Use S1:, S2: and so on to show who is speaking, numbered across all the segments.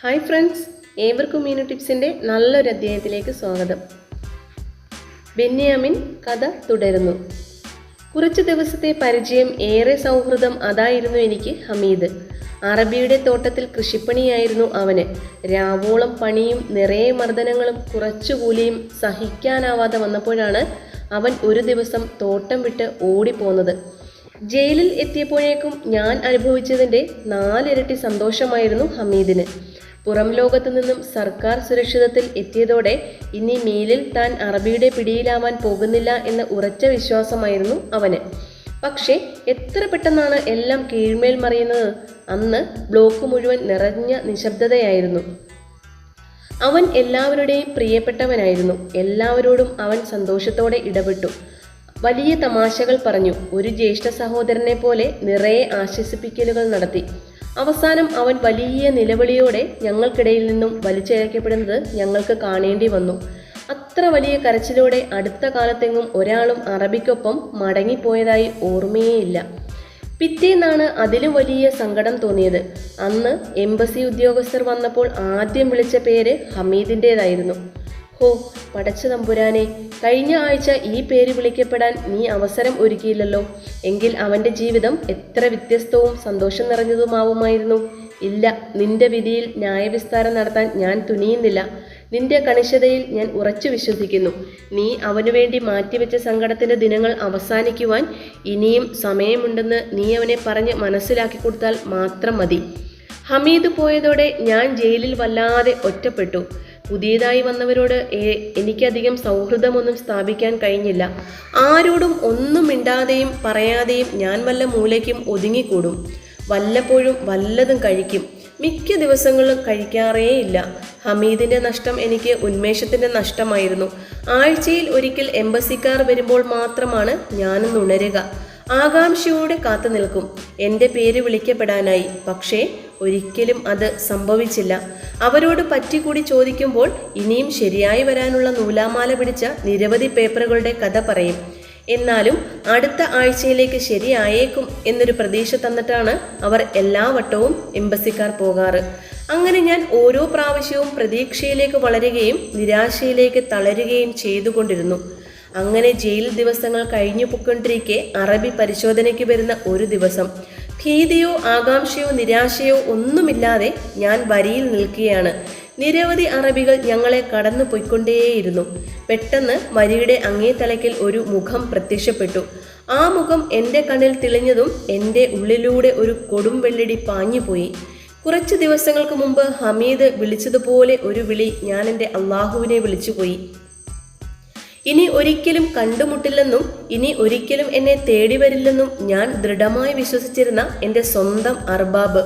S1: Hi friends, ഏവർക്കും മീനു ടിപ്സിൻ്റെ നല്ലൊരു അധ്യായത്തിലേക്ക് സ്വാഗതം. ബെന്യാമിൻ കഥ തുടരുന്നു. കുറച്ച് ദിവസത്തെ പരിചയം, ഏറെ സൗഹൃദം, അതായിരുന്നു എനിക്ക് ഹമീദ്. അറബിയുടെ തോട്ടത്തിൽ കൃഷിപ്പണിയായിരുന്നു അവന്. രാവോളം പണിയും നിറയെ മർദ്ദനങ്ങളും കുറച്ചുകൂലിയും സഹിക്കാനാവാതെ വന്നപ്പോഴാണ് അവൻ ഒരു ദിവസം തോട്ടം വിട്ട് ഓടിപ്പോന്നത്. ജയിലിൽ എത്തിയപ്പോഴേക്കും ഞാൻ അനുഭവിച്ചതിൻ്റെ 4 ഇരട്ടി സന്തോഷമായിരുന്നു ഹമീദിന്. പുറം ലോകത്തു നിന്നും സർക്കാർ സുരക്ഷിതത്തിൽ എത്തിയതോടെ ഇനി മേലിൽ താൻ അറബിയുടെ പിടിയിലാവാൻ പോകുന്നില്ല എന്ന ഉറച്ച വിശ്വാസമായിരുന്നു അവന്. പക്ഷേ എത്ര പെട്ടെന്നാണ് എല്ലാം കീഴ്മേൽ മറിയുന്നത്. അന്ന് ബ്ലോക്ക് മുഴുവൻ നിറഞ്ഞ നിശബ്ദതയായിരുന്നു. അവൻ എല്ലാവരുടെയും പ്രിയപ്പെട്ടവനായിരുന്നു. എല്ലാവരോടും അവൻ സന്തോഷത്തോടെ ഇടപെട്ടു. വലിയ തമാശകൾ പറഞ്ഞു. ഒരു ജ്യേഷ്ഠ സഹോദരനെ പോലെ നിറയെ ആശ്വസിപ്പിക്കലുകൾ നടത്തി. അവസാനം അവൻ വലിയ നിലവിളിയോടെ ഞങ്ങൾക്കിടയിൽ നിന്നും വലിച്ചിഴക്കപ്പെടുന്നത് ഞങ്ങൾക്ക് കാണേണ്ടി വന്നു. അത്ര വലിയ കരച്ചിലോടെ അടുത്ത കാലത്തെങ്ങും ഒരാളും അറബിക്കൊപ്പം മടങ്ങിപ്പോയതായി ഓർമ്മയേയില്ല. പിറ്റേന്നാണ് അതിലും വലിയ സങ്കടം തോന്നിയത്. അന്ന് എംബസി ഉദ്യോഗസ്ഥർ വന്നപ്പോൾ ആദ്യം വിളിച്ച പേര് ഹമീദിൻ്റേതായിരുന്നു. ഹോ പടച്ച തമ്പുരാനെ, കഴിഞ്ഞ ആഴ്ച ഈ പേര് വിളിക്കപ്പെടാൻ നീ അവസരം ഒരുക്കിയില്ലല്ലോ. എങ്കിൽ അവൻ്റെ ജീവിതം എത്ര വ്യത്യസ്തവും സന്തോഷം നിറഞ്ഞതുമാവുമായിരുന്നു. ഇല്ല, നിന്റെ വിധിയിൽ ന്യായവിസ്താരം നടത്താൻ ഞാൻ തുനിയുന്നില്ല. നിന്റെ കണിശതയിൽ ഞാൻ ഉറച്ചു വിശ്വസിക്കുന്നു. നീ അവനു വേണ്ടി മാറ്റിവെച്ച സങ്കടത്തിൻ്റെ ദിനങ്ങൾ അവസാനിക്കുവാൻ ഇനിയും സമയമുണ്ടെന്ന് നീ അവനെ പറഞ്ഞ് മനസ്സിലാക്കി കൊടുത്താൽ മാത്രം മതി. ഹമീദ് പോയതോടെ ഞാൻ ജയിലിൽ വല്ലാതെ ഒറ്റപ്പെട്ടു. പുതിയതായി വന്നവരോട് എനിക്കധികം സൗഹൃദമൊന്നും സ്ഥാപിക്കാൻ കഴിഞ്ഞില്ല. ആരോടും ഒന്നും മിണ്ടാതെയും പറയാതെയും ഞാൻ വല്ല മൂലയ്ക്കും ഒതുങ്ങിക്കൂടും. വല്ലപ്പോഴും വല്ലതും കഴിക്കും. മിക്ക ദിവസങ്ങളും കഴിക്കാറേയില്ല. ഹമീദിൻ്റെ നഷ്ടം എനിക്ക് ഉന്മേഷത്തിൻ്റെ നഷ്ടമായിരുന്നു. ആഴ്ചയിൽ ഒരിക്കൽ എംബസിക്കാർ വരുമ്പോൾ മാത്രമാണ് ഞാനൊന്ന് ഉണരുക. ആകാംക്ഷയോടെ കാത്തു നിൽക്കും എൻ്റെ പേര് വിളിക്കപ്പെടാനായി. പക്ഷേ ഒരിക്കലും അത് സംഭവിച്ചില്ല. അവരോട് പറ്റിക്കൂടി ചോദിക്കുമ്പോൾ ഇനിയും ശരിയായി വരാനുള്ള നൂലാമാല പിടിച്ച നിരവധി പേപ്പറുകളുടെ കഥ പറയും. എന്നാലും അടുത്ത ആഴ്ചയിലേക്ക് ശരിയായേക്കും എന്നൊരു പ്രതീക്ഷ തന്നിട്ടാണ് അവർ എല്ലാ വട്ടവും എംബസിക്കാർ പോകാറ്. അങ്ങനെ ഞാൻ ഓരോ പ്രാവശ്യവും പ്രതീക്ഷയിലേക്ക് വളരുകയും നിരാശയിലേക്ക് തളരുകയും ചെയ്തുകൊണ്ടിരുന്നു. അങ്ങനെ ജയിൽ ദിവസങ്ങൾ കഴിഞ്ഞു പൊക്കൊണ്ടിരിക്കെ അറബി പരിശോധനയ്ക്ക് വരുന്ന ഒരു ദിവസം, ഭീതിയോ ആകാംക്ഷയോ നിരാശയോ ഒന്നുമില്ലാതെ ഞാൻ വരിയിൽ നിൽക്കുകയാണ്. നിരവധി അറബികൾ ഞങ്ങളെ കടന്നു പോയിക്കൊണ്ടേയിരുന്നു. പെട്ടെന്ന് വരിയുടെ അങ്ങേ തലയ്ക്കിൽ ഒരു മുഖം പ്രത്യക്ഷപ്പെട്ടു. ആ മുഖം എൻ്റെ കണ്ണിൽ തെളിഞ്ഞതും എൻ്റെ ഉള്ളിലൂടെ ഒരു കൊടും വെള്ളടി പാഞ്ഞുപോയി. കുറച്ച് ദിവസങ്ങൾക്ക് മുമ്പ് ഹമീദ് വിളിച്ചതുപോലെ ഒരു വിളി ഞാൻ എൻ്റെ അള്ളാഹുവിനെ വിളിച്ചുപോയി. ഇനി ഒരിക്കലും കണ്ടുമുട്ടില്ലെന്നും ഇനി ഒരിക്കലും എന്നെ തേടി വരില്ലെന്നും ഞാൻ ദൃഢമായി വിശ്വസിച്ചിരുന്ന എൻ്റെ സ്വന്തം അർബാബ്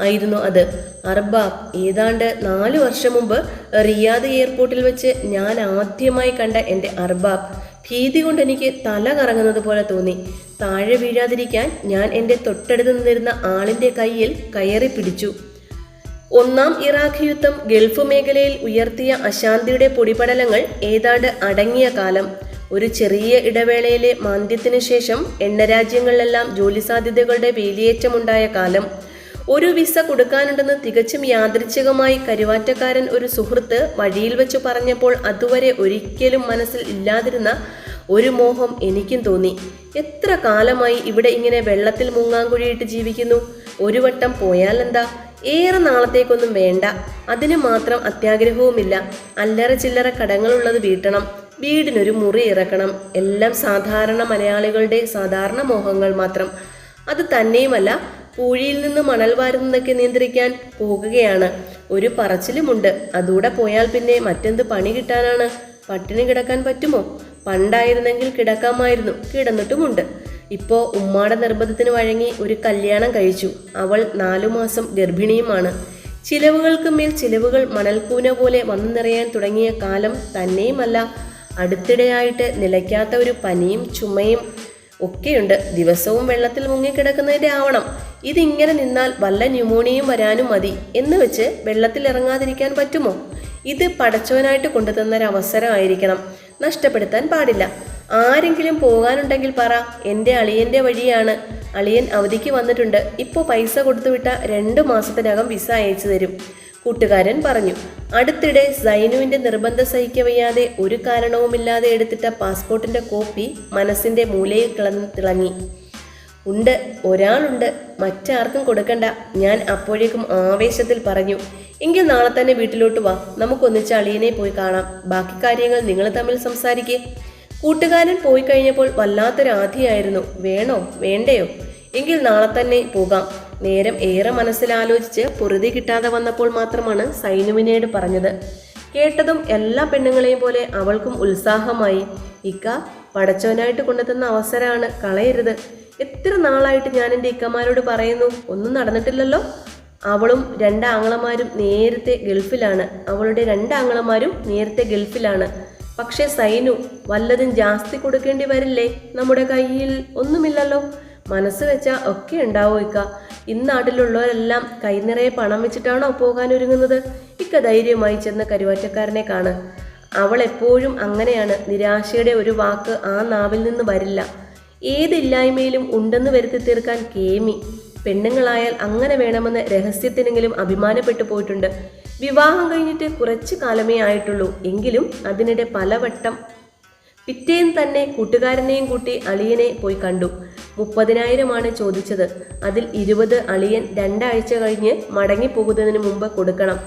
S1: ആയിരുന്നു അത്. അർബാബ്. ഏതാണ്ട് 4 വർഷം മുമ്പ് റിയാദ് എയർപോർട്ടിൽ വെച്ച് ഞാൻ ആദ്യമായി കണ്ട എൻ്റെ അർബാബ്. ഭീതി കൊണ്ട് എനിക്ക് തല കറങ്ങുന്നത് പോലെ തോന്നി. താഴെ വീഴാതിരിക്കാൻ ഞാൻ എൻ്റെ തൊട്ടടുത്ത് നിന്നിരുന്ന ആളിൻ്റെ കയ്യിൽ കയറി പിടിച്ചു. 1-ാം ഇറാഖ് യുദ്ധം ഗൾഫ് മേഖലയിൽ ഉയർത്തിയ അശാന്തിയുടെ പൊടിപടലങ്ങൾ ഏതാണ്ട് അടങ്ങിയ കാലം. ഒരു ചെറിയ ഇടവേളയിലെ മാന്ദ്യത്തിനു ശേഷം എണ്ണരാജ്യങ്ങളിലെല്ലാം ജോലി സാധ്യതകളുടെ വേലിയേറ്റമുണ്ടായ കാലം. ഒരു വിസ കൊടുക്കാനുണ്ടെന്ന് തികച്ചും യാദൃച്ഛികമായി കരുവാറ്റക്കാരൻ ഒരു സുഹൃത്ത് വഴിയിൽ വെച്ച് പറഞ്ഞപ്പോൾ അതുവരെ ഒരിക്കലും മനസ്സിൽ ഇല്ലാതിരുന്ന ഒരു മോഹം എനിക്കും തോന്നി. എത്ര കാലമായി ഇവിടെ ഇങ്ങനെ വെള്ളത്തിൽ മുങ്ങാങ്കുഴിയിട്ട് ജീവിക്കുന്നു. ഒരു വട്ടം പോയാലെന്താ? ഏറെ നാളത്തേക്കൊന്നും വേണ്ട. അതിന് മാത്രം അത്യാഗ്രഹവുമില്ല. അല്ലറ ചില്ലറ കടങ്ങളുള്ളത് വീട്ടണം, വീടിനൊരു മുറി ഇറക്കണം. എല്ലാം സാധാരണ മലയാളികളുടെ സാധാരണ മോഹങ്ങൾ മാത്രം. അത് തന്നെയുമല്ല, പൂഴിയിൽ നിന്ന് മണൽ വാരുന്നതൊക്കെ നിയന്ത്രിക്കാൻ പോകുകയാണ്. ഒരു പറച്ചിലുമുണ്ട്. അതൂടെ പോയാൽ പിന്നെ മറ്റെന്ത് പണി കിട്ടാനാണ്? പട്ടിണി കിടക്കാൻ പറ്റുമോ? പണ്ടായിരുന്നെങ്കിൽ കിടക്കാമായിരുന്നു, കിടന്നിട്ടുമുണ്ട്. ഇപ്പോൾ ഉമ്മാടെ നിർബന്ധത്തിന് വഴങ്ങി ഒരു കല്യാണം കഴിച്ചു. അവൾ 4 മാസം ഗർഭിണിയുമാണ്. ചിലവുകൾക്ക് മേൽ ചിലവുകൾ മണൽക്കൂന പോലെ വന്നു നിറയാൻ തുടങ്ങിയ കാലം തന്നെയുമല്ല, അടുത്തിടെയായിട്ട് നിലയ്ക്കാത്ത ഒരു പനിയും ചുമയും ഒക്കെയുണ്ട്. ദിവസവും വെള്ളത്തിൽ മുങ്ങിക്കിടക്കുന്നതിൻ്റെ ആവണം. ഇതിങ്ങനെ നിന്നാൽ വല്ല ന്യൂമോണിയയും വരാനും മതി എന്ന് വെച്ച് വെള്ളത്തിൽ ഇറങ്ങാതിരിക്കാൻ പറ്റുമോ? ഇത് പടച്ചവനായിട്ട് കൊണ്ടുതന്നൊരവസരമായിരിക്കണം, നഷ്ടപ്പെടുത്താൻ പാടില്ല. ആരെങ്കിലും പോകാനുണ്ടെങ്കിൽ പറ, എൻ്റെ അളിയൻ്റെ വഴിയാണ്. അളിയൻ അവധിക്ക് വന്നിട്ടുണ്ട്. ഇപ്പോൾ പൈസ കൊടുത്തുവിട്ട 2 മാസത്തിനകം വിസ അയച്ചു തരും. കൂട്ടുകാരൻ പറഞ്ഞു. അടുത്തിടെ സൈനുവിന്റെ നിർബന്ധം സഹിക്കവയ്യാതെ ഒരു കാരണവുമില്ലാതെ എടുത്തിട്ട പാസ്പോർട്ടിന്റെ കോപ്പി മനസ്സിന്റെ മൂലയിൽ തിളങ്ങി. ഉണ്ട്, ഒരാളുണ്ട്, മറ്റാർക്കും കൊടുക്കണ്ട. ഞാൻ അപ്പോഴേക്കും ആവേശത്തിൽ പറഞ്ഞു. എങ്കിൽ നാളെ തന്നെ വീട്ടിലോട്ട് വാ, നമുക്കൊന്നിച്ച് അളിയനെ പോയി കാണാം. ബാക്കി കാര്യങ്ങൾ നിങ്ങൾ തമ്മിൽ സംസാരിക്കേ. കൂട്ടുകാരൻ പോയി കഴിഞ്ഞപ്പോൾ വല്ലാത്തൊരാധിയായിരുന്നു. വേണോ വേണ്ടയോ? എങ്കിൽ നാളെ തന്നെ പോകാം. നേരം ഏറെ മനസ്സിലാലോചിച്ച് പൊറുതി കിട്ടാതെ വന്നപ്പോൾ മാത്രമാണ് സൈനുവിനോട് പറഞ്ഞത്. കേട്ടതും എല്ലാ പെണ്ണുങ്ങളെയും പോലെ അവൾക്കും ഉത്സാഹമായി. ഇക്ക, പടച്ചവനായിട്ട് കൊണ്ടുതന്ന അവസരമാണ്, കളയരുത്. എത്ര നാളായിട്ട് ഞാൻ എൻ്റെ ഇക്കമാരോട് പറയുന്നു, ഒന്നും നടന്നിട്ടില്ലല്ലോ. അവളും രണ്ടാങ്ങളമാരും നേരത്തെ ഗൾഫിലാണ്. പക്ഷെ സൈനു, വല്ലതും ജാസ്തി കൊടുക്കേണ്ടി വരില്ലേ? നമ്മുടെ കയ്യിൽ ഒന്നുമില്ലല്ലോ. മനസ്സ് വെച്ചാൽ ഒക്കെ ഉണ്ടാവോ ഇക്ക? ഇന്നാട്ടിലുള്ളവരെല്ലാം കൈനിറയെ പണം വെച്ചിട്ടാണോ പോകാൻ ഒരുങ്ങുന്നത്? ഇക്ക ധൈര്യമായി ചെന്ന് കരുവാറ്റക്കാരനെ കാണ്. അവൾ എപ്പോഴും അങ്ങനെയാണ്. നിരാശയുടെ ഒരു വാക്ക് ആ നാവിൽ നിന്ന് വരില്ല. ഏതില്ലായ്മയിലും ഉണ്ടെന്ന് വരുത്തി തീർക്കാൻ കേമി. പെണ്ണുങ്ങളായാൽ അങ്ങനെ വേണമെന്ന് രഹസ്യത്തിനെങ്കിലും അഭിമാനപ്പെട്ടു പോയിട്ടുണ്ട്. വിവാഹം കഴിഞ്ഞിട്ട് കുറച്ചു കാലമേ ആയിട്ടുള്ളൂ. എങ്കിലും അതിനിടെ പലവട്ടം. പിറ്റേന്ന് തന്നെ കൂട്ടുകാരനെയും കൂട്ടി അളിയനെ പോയി കണ്ടു. 30,000 ചോദിച്ചത്. അതിൽ 20 അളിയൻ 2 ആഴ്ച കഴിഞ്ഞ് മടങ്ങിപ്പോകുന്നതിന് മുമ്പ് കൊടുക്കണം.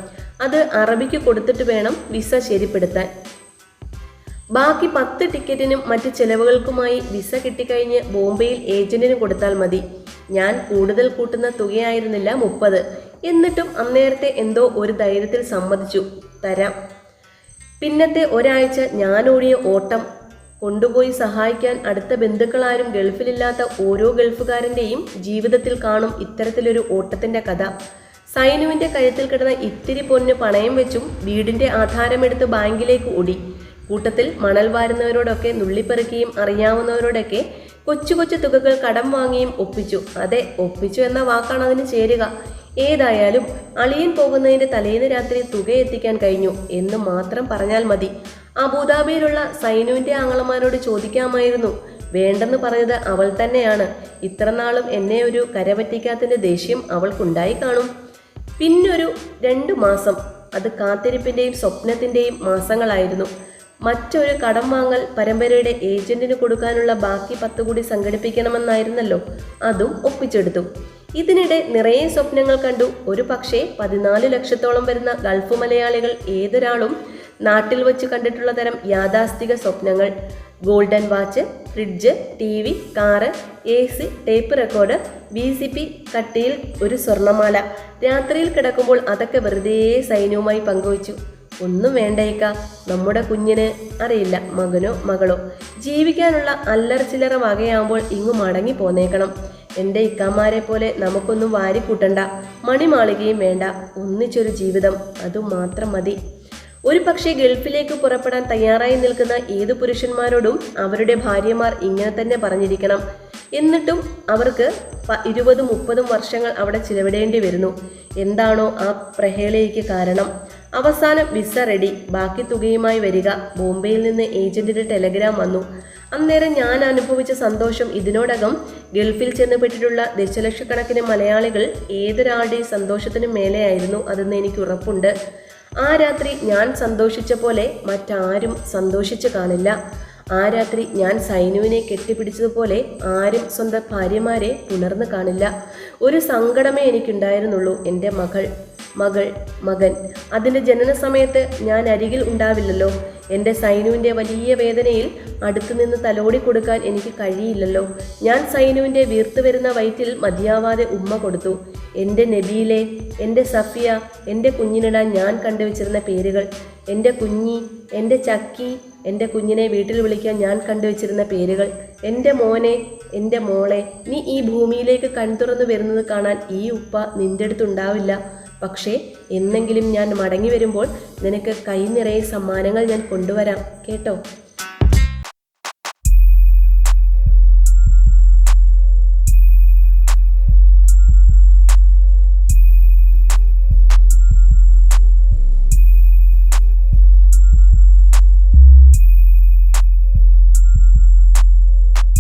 S1: അത് അറബിക്ക് കൊടുത്തിട്ട് വേണം വിസ ശരിപ്പെടുത്താൻ. ബാക്കി 10 ടിക്കറ്റിനും മറ്റ് ചെലവുകൾക്കുമായി വിസ കിട്ടിക്കഴിഞ്ഞ് ബോംബെയിൽ ഏജന്റിന് കൊടുത്താൽ മതി. ഞാൻ കൂടുതൽ കൂട്ടുന്ന തുകയായിരുന്നില്ല 30. എന്നിട്ടും അന്നേരത്തെ എന്തോ ഒരു ധൈര്യത്തിൽ സമ്മതിച്ചു. തരാം. പിന്നത്തെ ഒരാഴ്ച ഞാൻ ഓടിയ ഓട്ടം. കൊണ്ടുപോയി സഹായിക്കാൻ അടുത്ത ബന്ധുക്കളാരും ഗൾഫിലില്ലാത്ത ഓരോ ഗൾഫുകാരൻ്റെയും ജീവിതത്തിൽ കാണും ഇത്തരത്തിലൊരു ഓട്ടത്തിൻ്റെ കഥ. സൈനുവിൻ്റെ കഴുത്തിൽ കിടന്ന ഇത്തിരി പൊന്ന് പണയം വെച്ചും വീടിൻ്റെ ആധാരമെടുത്ത് ബാങ്കിലേക്ക് ഓടി. കൂട്ടത്തിൽ മണൽ വാരുന്നവരോടൊക്കെ നുള്ളിപ്പെറുക്കിയും അറിയാവുന്നവരോടൊക്കെ കൊച്ചു കൊച്ചു തുകകൾ കടം വാങ്ങിയും ഒപ്പിച്ചു. അതെ, ഒപ്പിച്ചു എന്ന വാക്കാണ് അതിന് ചേരുക. ഏതായാലും അളിയൻ പോകുന്നതിൻ്റെ തലേന്ന് രാത്രി തുക എത്തിക്കാൻ കഴിഞ്ഞു എന്ന് മാത്രം പറഞ്ഞാൽ മതി. അബുദാബിയിലുള്ള സൈനുവിൻ്റെ ആങ്ങളമാരോട് ചോദിക്കാമായിരുന്നു. വേണ്ടെന്ന് പറഞ്ഞത് അവൾ തന്നെയാണ്. ഇത്ര നാളും എന്നെ ഒരു കരപറ്റിക്കാത്തതിൻ്റെ ദേഷ്യം അവൾക്കുണ്ടായി കാണും. പിന്നൊരു 2 മാസം. അത് കാത്തിരിപ്പിൻ്റെയും സ്വപ്നത്തിൻ്റെയും മാസങ്ങളായിരുന്നു. മറ്റൊരു കടം വാങ്ങൽ പരമ്പരയുടെ ഏജന്റിന് കൊടുക്കാനുള്ള ബാക്കി 10 കൂടി സംഘടിപ്പിക്കണമെന്നായിരുന്നല്ലോ. അതും ഒപ്പിച്ചെടുത്തു. ഇതിനിടെ നിറയെ സ്വപ്നങ്ങൾ കണ്ടു. ഒരു പക്ഷേ 14 ലക്ഷത്തോളം വരുന്ന ഗൾഫ് മലയാളികൾ ഏതൊരാളും നാട്ടിൽ വച്ച് കണ്ടിട്ടുള്ള തരം യാഥാസ്ഥിക സ്വപ്നങ്ങൾ. Golden watch, fridge, TV, car, AC, tape recorder, VCP, കട്ടിയിൽ ഒരു സ്വർണ്ണമാല. രാത്രിയിൽ കിടക്കുമ്പോൾ അതൊക്കെ വെറുതെ സൈന്യവുമായി പങ്കുവച്ചു. ഒന്നും വേണ്ടേക്ക, നമ്മുടെ കുഞ്ഞിന് അറിയില്ല, മകനോ മകളോ ജീവിക്കാനുള്ള അല്ലറ ചില്ലറ വകയാകുമ്പോൾ ഇങ്ങു മടങ്ങി പോന്നേക്കണം. എൻ്റെ ഇക്കാമാരെ പോലെ നമുക്കൊന്നും വാരിക്കൂട്ടണ്ട, മണിമാളികയും വേണ്ട, ഒന്നിച്ചൊരു ജീവിതം, അതുമാത്രം മതി. ഒരു പക്ഷേ ഗൾഫിലേക്ക് പുറപ്പെടാൻ തയ്യാറായി നിൽക്കുന്ന ഏതു പുരുഷന്മാരോടും അവരുടെ ഭാര്യമാർ ഇങ്ങനെ തന്നെ പറഞ്ഞിരിക്കണം. എന്നിട്ടും അവർക്ക് 20-30 വർഷങ്ങൾ അവിടെ ചിലവിടേണ്ടി വരുന്നു. എന്താണോ ആ പ്രഹേളയ്ക്ക് കാരണം? അവസാനം വിസ റെഡി, ബാക്കി തുകയുമായി വരിക. ബോംബെയിൽ നിന്ന് ഏജന്റിന്റെ ടെലഗ്രാം വന്നു. അന്നേരം ഞാൻ അനുഭവിച്ച സന്തോഷം ഇതിനോടകം ഗൾഫിൽ ചെന്നുപെട്ടിട്ടുള്ള ദശലക്ഷക്കണക്കിന് മലയാളികൾ ഏതൊരാളുടെയും സന്തോഷത്തിനും മേലെയായിരുന്നു അതെന്ന് എനിക്ക് ഉറപ്പുണ്ട്. ആ രാത്രി ഞാൻ സന്തോഷിച്ച പോലെ മറ്റാരും സന്തോഷിച്ചു കാണില്ല. ആ രാത്രി ഞാൻ സൈനുവിനെ കെട്ടിപ്പിടിച്ചതുപോലെ ആരും സ്വന്തം ഭാര്യമാരെ പുണർന്നു കാണില്ല. ഒരു സങ്കടമേ എനിക്കുണ്ടായിരുന്നുള്ളൂ. എൻ്റെ മകൻ. അതിൻ്റെ ജനന സമയത്ത് ഞാൻ അരികിൽ ഉണ്ടാവില്ലല്ലോ. എൻ്റെ സൈനുവിൻ്റെ വലിയ വേദനയിൽ അടുത്തുനിന്ന് തലോടി കൊടുക്കാൻ എനിക്ക് കഴിയില്ലല്ലോ. ഞാൻ സൈനുവിൻ്റെ വീർത്തു വരുന്ന വയറ്റിൽ മതിയാവാതെ ഉമ്മ കൊടുത്തു. എൻ്റെ നബീലെ, എൻ്റെ സഫിയ, എൻ്റെ കുഞ്ഞിനിടാൻ ഞാൻ കണ്ടുവച്ചിരുന്ന പേരുകൾ, എൻ്റെ കുഞ്ഞി, എൻ്റെ ചക്കി, എൻ്റെ കുഞ്ഞിനെ വീട്ടിൽ വിളിക്കാൻ ഞാൻ കണ്ടുവച്ചിരുന്ന പേരുകൾ, എൻ്റെ മോനെ, എൻ്റെ മോളെ, നീ ഈ ഭൂമിയിലേക്ക് കൺതുറന്നു വരുന്നത് കാണാൻ ഈ ഉപ്പ നിൻ്റെ അടുത്തുണ്ടാവില്ല. പക്ഷേ എന്നെങ്കിലും ഞാൻ മടങ്ങി വരുമ്പോൾ നിനക്ക് കൈ നിറയെ സമ്മാനങ്ങൾ ഞാൻ കൊണ്ടുവരാം കേട്ടോ.